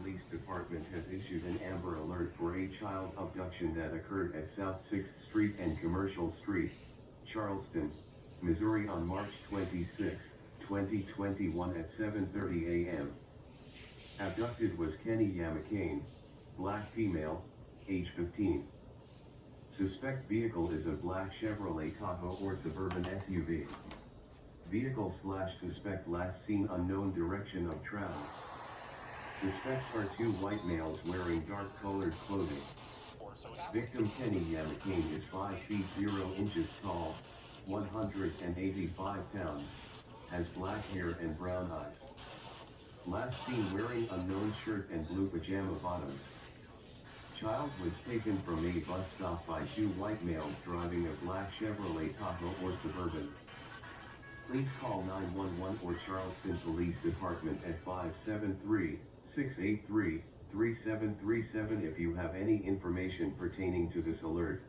Police Department has issued an Amber Alert for a child abduction that occurred at South 6th Street and Commercial Street, Charleston, Missouri on March 26, 2021 at 7:30 a.m. Abducted was Kenny McCain, black female, age 15. Suspect vehicle is a black Chevrolet Tahoe or Suburban SUV. Vehicle/suspect last seen unknown direction of travel. Suspects are two white males wearing dark-colored clothing. Victim Kenny McCain is 5 feet 0 inches tall, 185 pounds, has black hair and brown eyes. Last seen wearing unknown shirt and blue pajama bottoms. Child was taken from a bus stop by two white males driving a black Chevrolet Tahoe or Suburban. Please call 911 or Charleston Police Department at 573-683-3737 if you have any information pertaining to this alert.